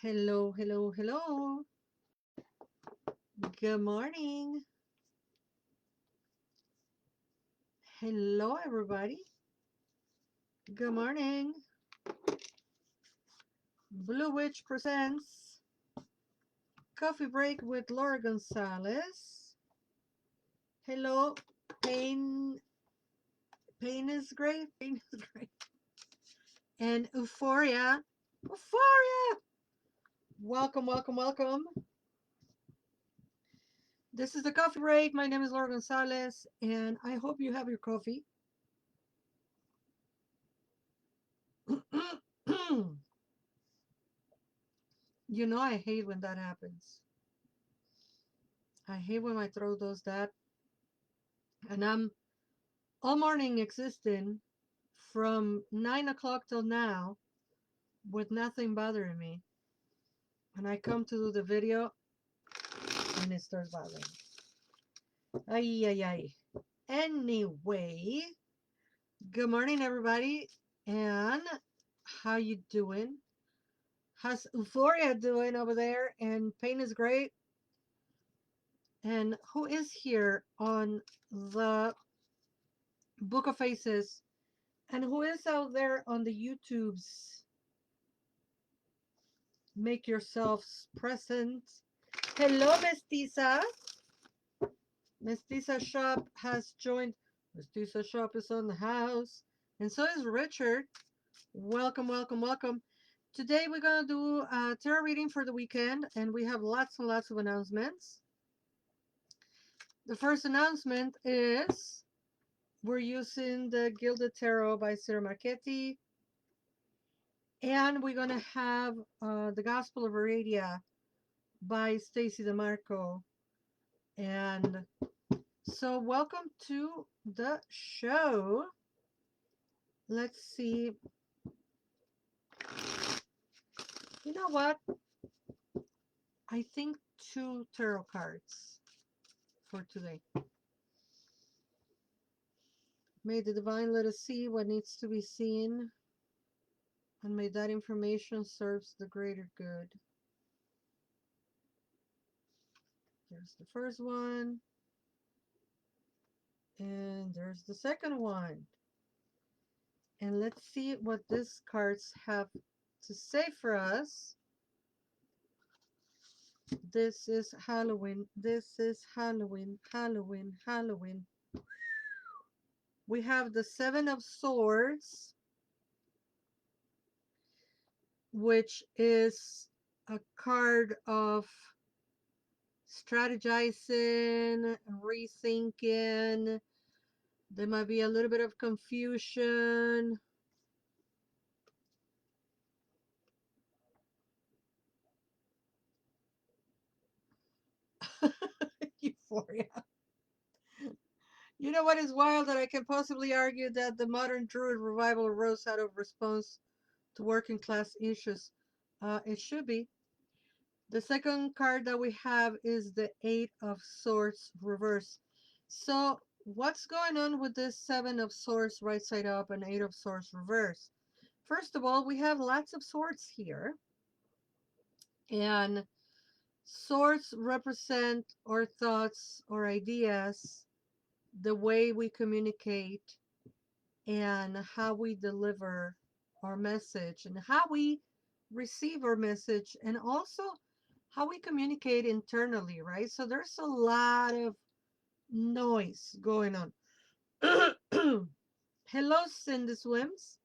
Hello, hello, hello. Good morning. Hello, everybody. Good morning. Blue Witch presents Coffee Break with Laura González. Hello, Pain. Pain is great. Pain is great. And Euphoria. Euphoria. Welcome, welcome, welcome. This is the Coffee Break. My name is Laura González, and I hope you have your coffee. You know I hate when that happens. I hate when my throat does that. And I'm all morning existing from 9 o'clock till now with nothing bothering me. And I come to do the video and it starts bothering me. Ay, ay, ay. Anyway, good morning, everybody. And how you doing? How's Euphoria doing over there? And Pain is great. And who is here on the Book of Faces? And who is out there on the YouTubes? Make yourselves present. Hello, Mestiza. Mestiza Shop has joined. Mestiza Shop is on the house. And so is Richard. Welcome, welcome, welcome. Today we're going to do a tarot reading for the weekend. And we have lots and lots of announcements. The first announcement is we're using the Gilded Tarot by Sarah Marchetti. And we're going to have the Gospel of Aradia by Stacy DeMarco. And so welcome to the show. Let's see. You know what? I think 2 tarot cards for today. May the divine let us see what needs to be seen. And may that information serves the greater good. There's the first one. And there's the second one. And let's see what these cards have to say for us. This is Halloween. This is Halloween. Halloween. Halloween. We have the 7 of Swords, which is a card of strategizing, rethinking. There might be a little bit of confusion. Euphoria. You know what is wild? That I can possibly argue that the modern Druid revival arose out of response to working class issues. It should be. The second card that we have is the 8 of Swords reverse. So what's going on with this 7 of Swords right side up and 8 of Swords reverse? First of all, we have lots of swords here. And swords represent our thoughts or ideas, the way we communicate, and how we deliver our message, and how we receive our message, and also how we communicate internally, right? So there's a lot of noise going on. Hello, Cindy Swims.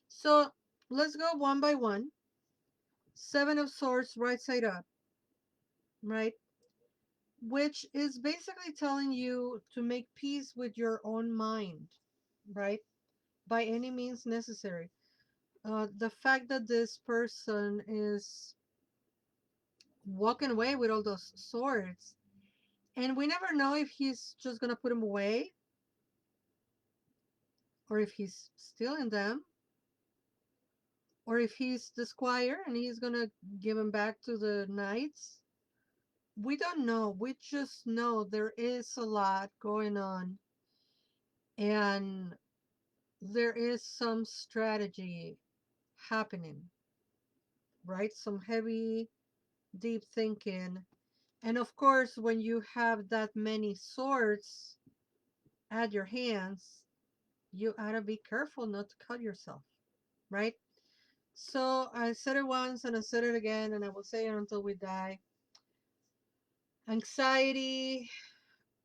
So let's go one by one. 7 of Swords, right side up, right? Which is basically telling you to make peace with your own mind, right? By any means necessary. The fact that this person is walking away with all those swords, and we never know if he's just gonna put them away or if he's stealing them, or if he's the squire and he's gonna give them back to the knights. We don't know. We just know there is a lot going on, and there is some strategy. happening, right? Some heavy, deep thinking. And of course, when you have that many swords at your hands, you gotta be careful not to cut yourself, right? So I said it once and I said it again, and I will say it until we die. Anxiety,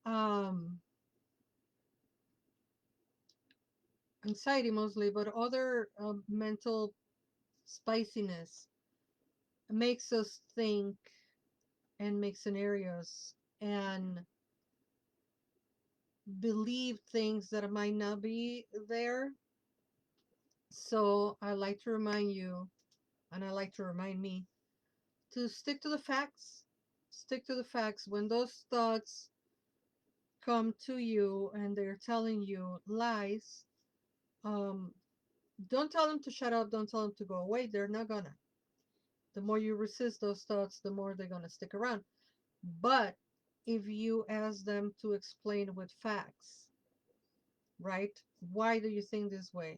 um, anxiety mostly, but other mental spiciness makes us think and make scenarios and believe things that might not be there. So I like to remind you, and I like to remind me, to stick to the facts. Stick to the facts. When those thoughts come to you and they're telling you lies, um, don't tell them to shut up. Don't tell them to go away. They're not gonna. The more you resist those thoughts, the more they're gonna stick around. But if you ask them to explain with facts, right? Why do you think this way?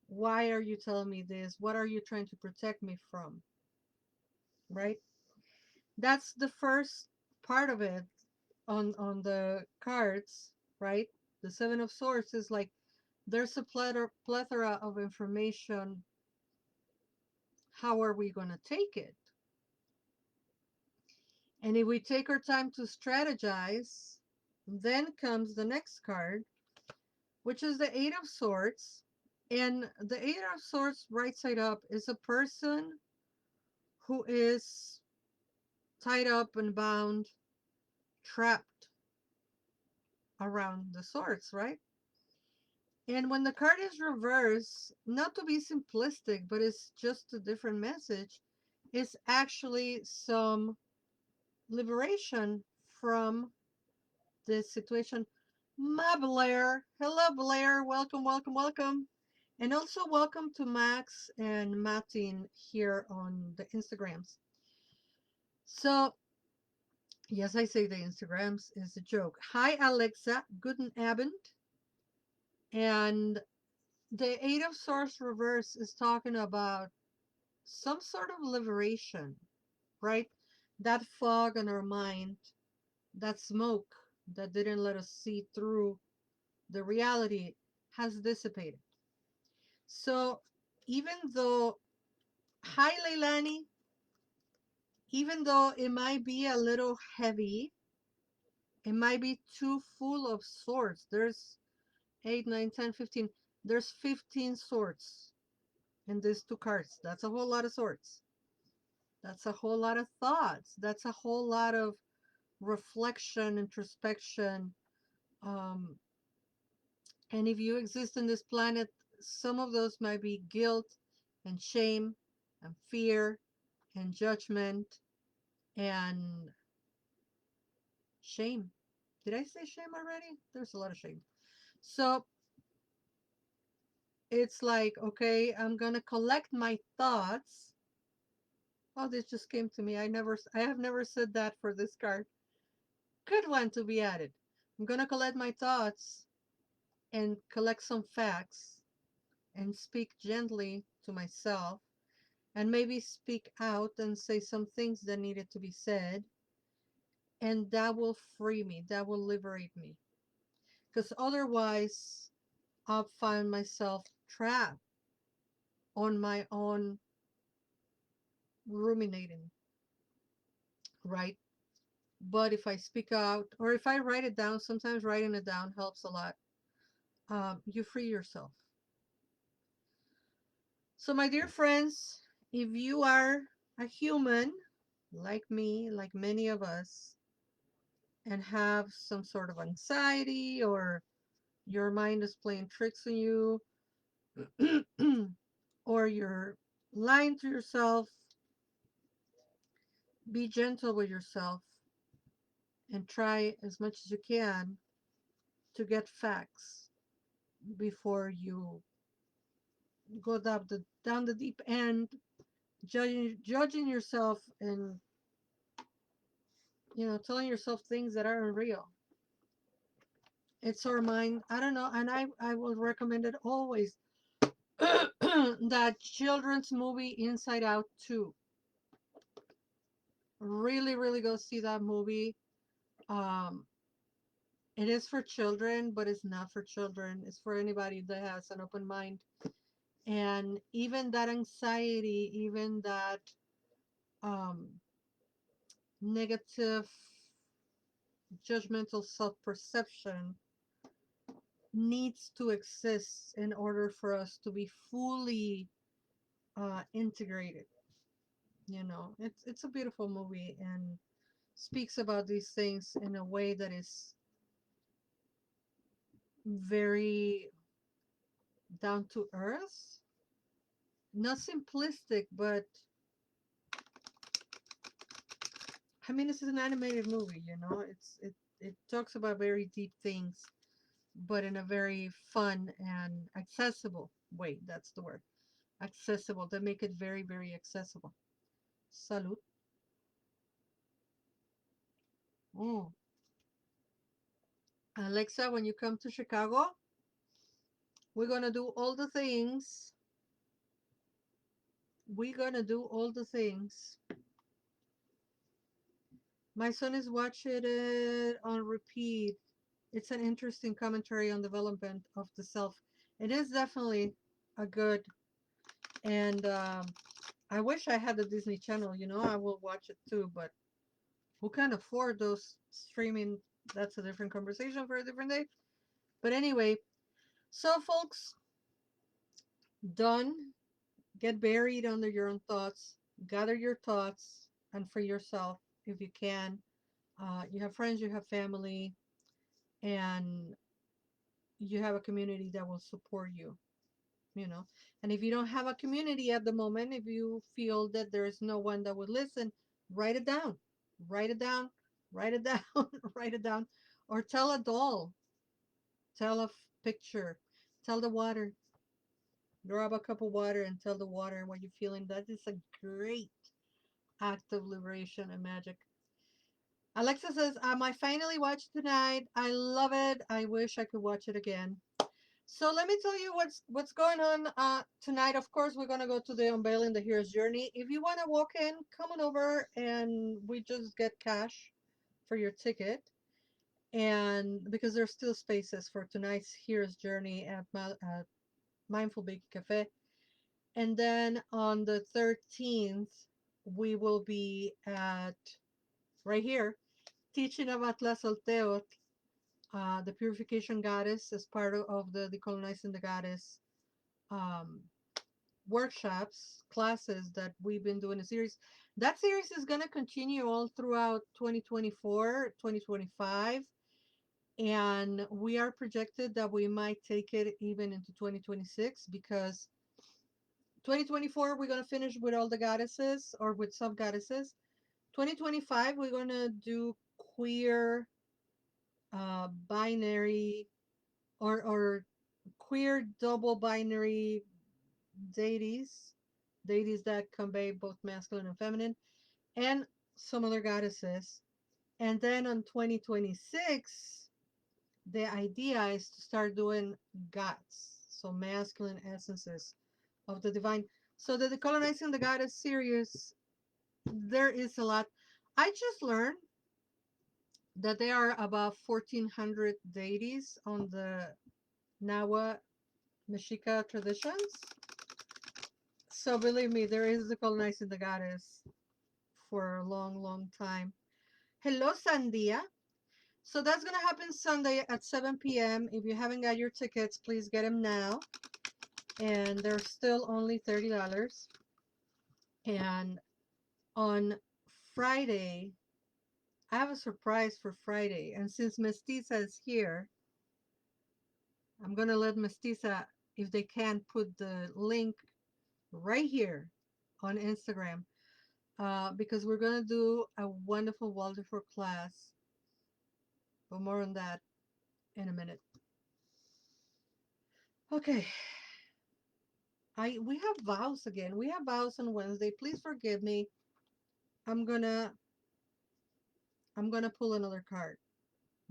Why are you telling me this? What are you trying to protect me from? Right? That's the first part of it on the cards, right? The Seven of Swords is like there's a plethora of information. How are we going to take it? And if we take our time to strategize, then comes the next card, which is the Eight of Swords. And the Eight of Swords, right side up, is a person who is tied up and bound, trapped around the swords, right? And when the card is reversed, not to be simplistic, but it's just a different message, is actually some liberation from this situation. My Blair. Hello, Blair. Welcome, welcome, welcome. And also welcome to Max and Martin here on the Instagrams. So, yes, I say the Instagrams is a joke. Hi, Alexa. Guten Abend. And the Eight of Swords reverse is talking about some sort of liberation, right? That fog in our mind, that smoke that didn't let us see through the reality has dissipated. So even though, hi Leilani, even though it might be a little heavy, it might be too full of swords. There's 8, 9, 10, 15. There's 15 swords in these two cards. That's a whole lot of swords. That's a whole lot of thoughts. That's a whole lot of reflection, introspection. Um, and if you exist in this planet, some of those might be guilt and shame and fear and judgment and shame. Did I say shame already? There's a lot of shame. So it's like, okay, I'm gonna collect my thoughts. Oh, this just came to me. I have never said that for this card. Good one to be added. I'm gonna collect my thoughts and collect some facts and speak gently to myself and maybe speak out and say some things that needed to be said, and that will free me, that will liberate me, because otherwise I'll find myself trapped on my own ruminating, right? But if I speak out or if I write it down, sometimes writing it down helps a lot. You free yourself. So my dear friends, if you are a human like me, like many of us, and have some sort of anxiety or your mind is playing tricks on you, or you're lying to yourself, be gentle with yourself and try as much as you can to get facts before you go down the deep end, judging yourself and telling yourself things that aren't real. It's our mind. I don't know, and I will recommend it always. that children's movie Inside Out 2. Really, really go see that movie. Um, it is for children, but it's not for children. It's for anybody that has an open mind. And even that anxiety, even that um, negative, judgmental self perception needs to exist in order for us to be fully integrated. It's a beautiful movie and speaks about these things in a way that is very down to earth, not simplistic, but I mean, this is an animated movie. It talks about very deep things, but in a very fun and accessible way. That's the word, accessible. They make it very, very accessible. Salud. Mm. Alexa, when you come to Chicago, we're gonna do all the things. We're gonna do all the things. My son is watching it on repeat. It's an interesting commentary on development of the self. It is definitely a good, and I wish I had the Disney Channel. I will watch it too, but who can afford those streaming? That's a different conversation for a different day. But anyway, so folks, done. Get buried under your own thoughts. Gather your thoughts and free yourself if you can. You have friends, you have family, and you have a community that will support you. you know and if you don't have a community at the moment, if you feel that there is no one that would listen, write it down, write it down, write it down, write it down, or tell a doll, tell a picture, tell the water, grab a cup of water and tell the water what you're feeling. That is a great act of liberation and magic. Alexa says, I finally watched tonight. I love it. I wish I could watch it again. So let me tell you what's going on tonight. Of course, we're gonna go to the Unveiling the Hero's Journey. If you want to walk in, come on over, and we just get cash for your ticket. And because there's still spaces for tonight's Hero's Journey at Mindful Baking Cafe. And then on the 13th, we will be at right here teaching about Tlazolteotl, the purification goddess, as part of the decolonizing the goddess um, workshops, classes that we've been doing a series. That series is going to continue all throughout 2024, 2025. And we are projected that we might take it even into 2026, because 2024 we're going to finish with all the goddesses or with some goddesses. 2025 we're going to do queer, binary, or queer double binary deities, deities that convey both masculine and feminine, and some other goddesses. And then on 2026, the idea is to start doing gods, so masculine essences of the divine. So the Decolonizing the Goddess series, there is a lot. I just learned that there are about 1,400 deities on the Nawa Mexica traditions. So believe me, there is the Colonizing the Goddess for a long, long time. Hello, Sandia. So that's going to happen Sunday at 7 p.m. If you haven't got your tickets, please get them now. And they're still only $30. And on Friday, I have a surprise for Friday. And since Mestiza is here, I'm going to let Mestiza, if they can, put the link right here on Instagram, because we're going to do a wonderful Waldorf class. But more on that in a minute. Okay. We have vows again. We have vows on Wednesday. Please forgive me. I'm gonna pull another card.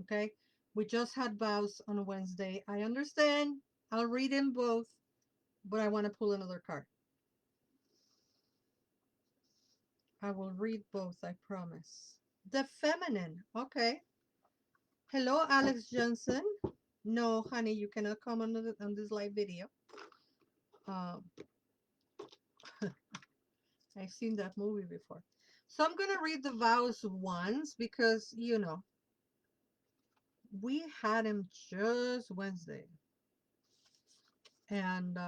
Okay? We just had vows on Wednesday. I understand. I'll read them both. but I want to pull another card. I will read both, I promise. The feminine. Okay. Hello, Alex Johnson. No, honey, you cannot come on this live video. Um, I've seen that movie before. So I'm going to read the vows once because, we had him just Wednesday. And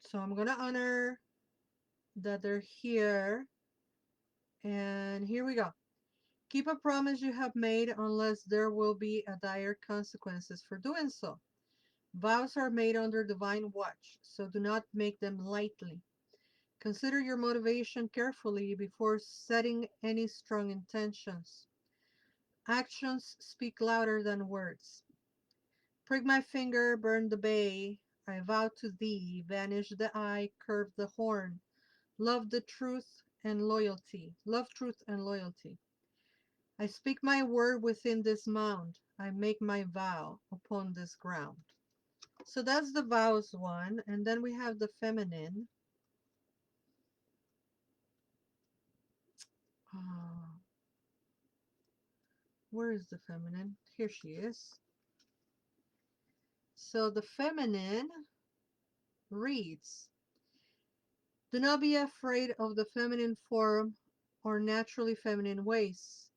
so I'm going to honor that they're here. And here we go. Keep a promise you have made unless there will be a dire consequences for doing so. Vows are made under divine watch, so do not make them lightly. Consider your motivation carefully before setting any strong intentions. Actions speak louder than words. Prick my finger, burn the bay. I vow to thee, vanish the eye, curve the horn. Love the truth and loyalty. Love, truth, and loyalty. I speak my word within this mound. I make my vow upon this ground. So that's the vows one. And then we have the feminine. Uh, where is the feminine? Here she is. So the feminine reads, do not be afraid of the feminine form or naturally feminine ways.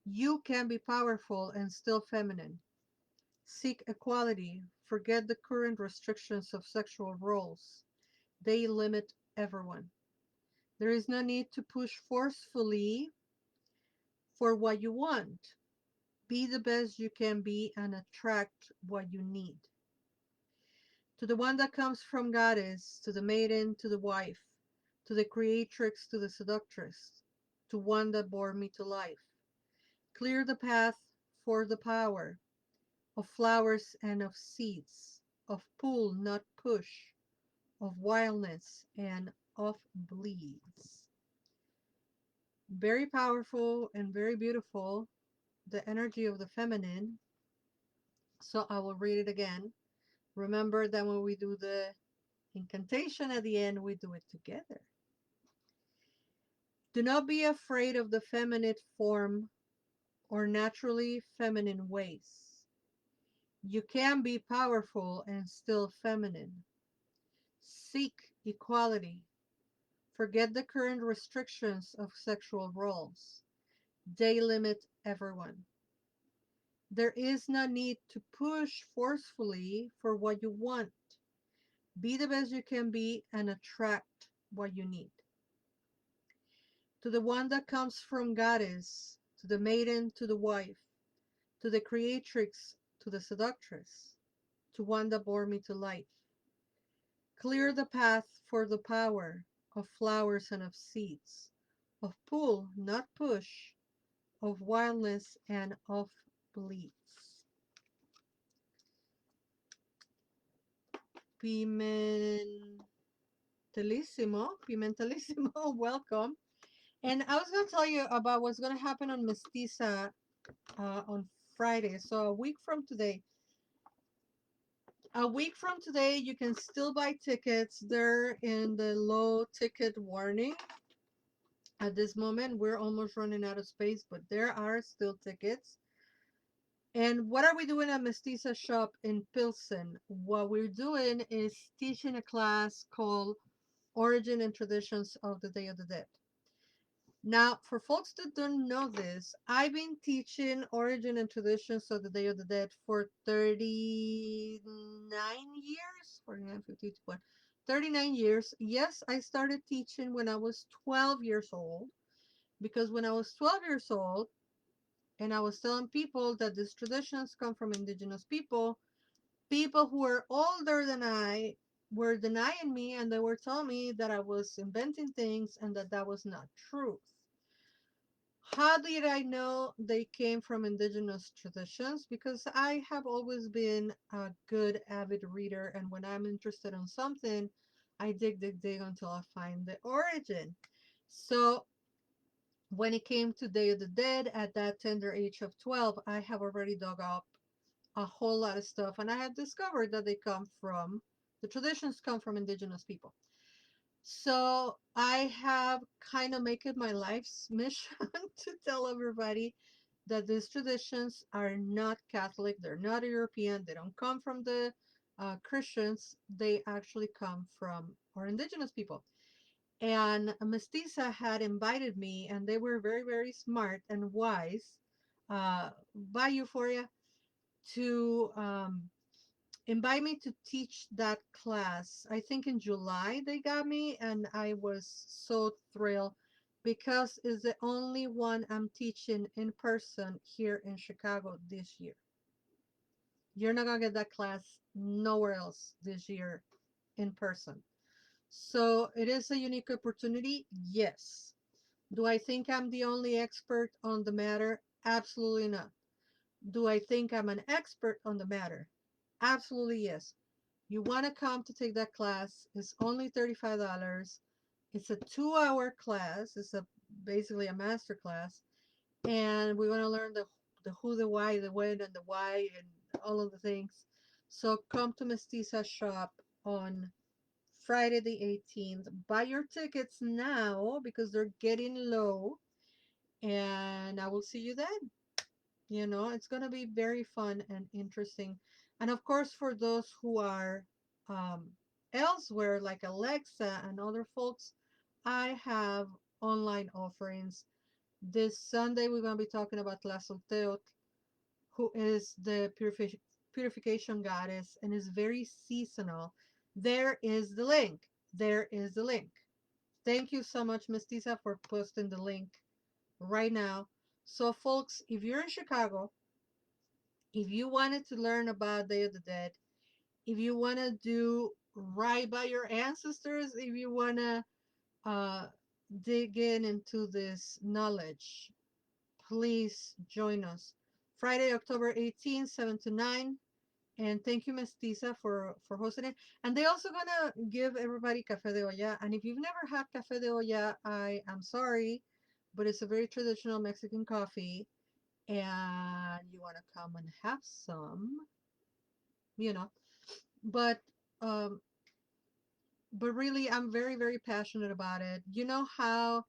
You can be powerful and still feminine. Seek equality. Forget the current restrictions of sexual roles. They limit everyone. There is no need to push forcefully for what you want. Be the best you can be and attract what you need. To the one that comes from goddess, to the maiden, to the wife, to the creatrix, to the seductress, to one that bore me to life. Clear the path for the power of flowers and of seeds, of pull, not push, of wildness and of bleeds. Very powerful and very beautiful, the energy of the feminine. So I will read it again. Remember that when we do the incantation at the end, we do it together. Do not be afraid of the feminine form or naturally feminine ways. You can be powerful and still feminine. Seek equality. Forget the current restrictions of sexual roles. They limit everyone. There is no need to push forcefully for what you want. Be the best you can be and attract what you need. To the one that comes from goddess, to the maiden, to the wife, to the creatrix, to the seductress, to one that bore me to life. Clear the path for the power of flowers and of seeds, of pull, not push, of wildness and of bleeds. Pimentalissimo, welcome. And I was going to tell you about what's going to happen on Mestiza on Friday. So a week from today, you can still buy tickets. They're in the low ticket warning. At this moment, we're almost running out of space, but there are still tickets. And what are we doing at Mestiza shop in Pilsen? What we're doing is teaching a class called Origin and Traditions of the Day of the Dead. Now, for folks that don't know this, I've been teaching Origin and Traditions of the Day of the Dead for 39 years, 49, 50, 39 years. Yes, I started teaching when I was 12 years old, because when I was 12 years old, and I was telling people that these traditions come from indigenous people, people who were older than I were denying me, and they were telling me that I was inventing things and that that was not truth. How did I know they came from indigenous traditions? Because I have always been a good avid reader, and when I'm interested in something, I dig until I find the origin. So when it came to Day of the Dead at that tender age of 12, I have already dug up a whole lot of stuff, and I have discovered that they come from The traditions come from indigenous people. So I have kind of make it my life's mission to tell everybody that these traditions are not Catholic, they're not European, they don't come from the Christians, they actually come from our indigenous people. And Mestiza had invited me, and they were very, very smart and wise by Euphoria to invite me to teach that class. I think in July they got me, and I was so thrilled because it's the only one I'm teaching in person here in Chicago this year. You're not gonna get that class nowhere else this year in person. So it is a unique opportunity, yes. Do I think I'm the only expert on the matter? Absolutely not. Do I think I'm an expert on the matter? Absolutely yes. You want to come to take that class, it's only $35. It's a 2 hour class. It's a basically a master class. And we want to learn the who, the why, the when, and the why, and all of the things. So come to Mestiza shop on Friday the 18th. Buy your tickets now because they're getting low. And I will see you then. It's going to be very fun and interesting. And of course, for those who are um, elsewhere, like Alexa and other folks, I have online offerings. This Sunday, we're going to be talking about Tlazolteotl, who is the purification goddess and is very seasonal. There is the link. There is the link. Thank you so much, Mestiza, for posting the link right now. So, folks, if you're in Chicago, if you wanted to learn about Day of the Dead, if you want to do right by your ancestors, if you want to uh, dig in into this knowledge, please join us. Friday, October 18th, 7 to 9. And thank you, Mestiza, for hosting it. And they also gonna give everybody café de olla. And if you've never had café de olla, I am sorry, but it's a very traditional Mexican coffee, and you want to come and have some, you know. But um, but really, I'm very, very passionate about it. You know how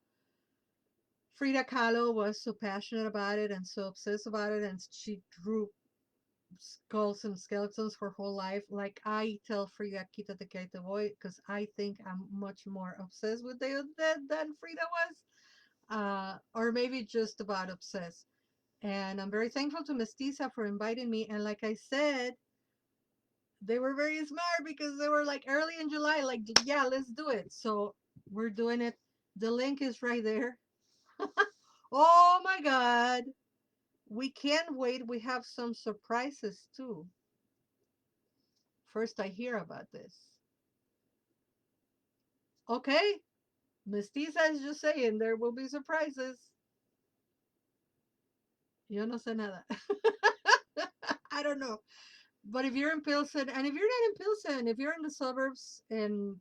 Frida Kahlo was so passionate about it and so obsessed about it, and she drew skulls and skeletons her whole life. Like I tell Frida, quítate que ahí te voy, because I think I'm much more obsessed with Day of the Dead than Frida was, or maybe just about obsessed. And I'm very thankful to Mestiza for inviting me. And like I said, they were very smart because they were like early in July, like, yeah, let's do it. So we're doing it. The link is right there. Oh my God. We can't wait. We have some surprises too. First, I hear about this. Okay. Mestiza is just saying there will be surprises. Yo no sé nada. I don't know. But if you're in Pilsen, and if you're not in Pilsen, if you're in the suburbs and,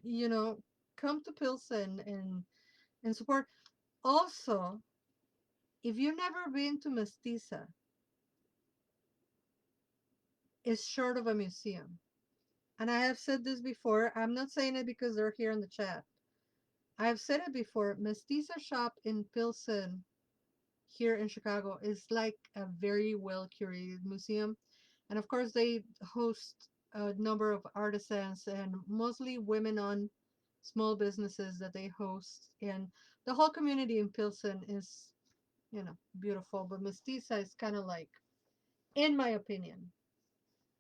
you know, come to Pilsen and support. Also, if you've never been to Mestiza, it's short of a museum. And I have said this before. I'm not saying it because they're here in the chat. I have said it before. Mestiza shop in Pilsen here in Chicago is like a very well curated museum. And of course, they host a number of artisans and mostly women on small businesses that they host. And the whole community in Pilsen is, beautiful. But Mestiza is kind of like, in my opinion,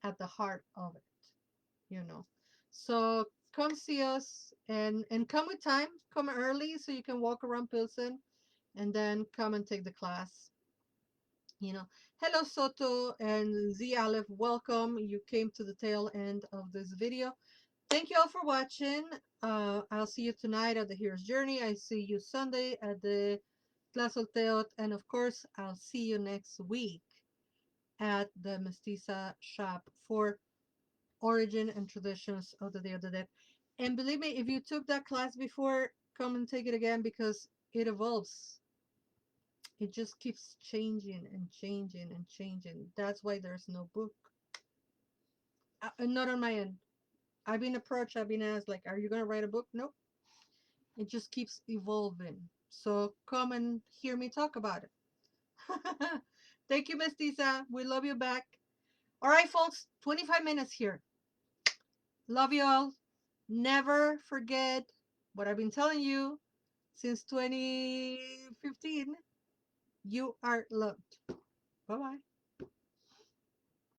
at the heart of it, you know. So come see us and come with time, come early so you can walk around Pilsen and then come and take the class. Hello Soto and Z Aleph, welcome. You came to the tail end of this video. Thank you all for watching. I'll see you tonight at the Hero's Journey. I see you Sunday at the Tlazolteotl, and of course, I'll see you next week at the Mestiza shop for Origin and Traditions of the Day of the Dead. And believe me, if you took that class before, come and take it again because it evolves. It just keeps changing and changing and changing. That's why there's no book. Not on my end. I've been approached, I've been asked, like, are you going to write a book? Nope. It just keeps evolving. So come and hear me talk about it. Thank you, Mestiza. We love you back. All right, folks, 25 minutes here. Love you all. Never forget what I've been telling you since 2015. You are loved. Bye bye.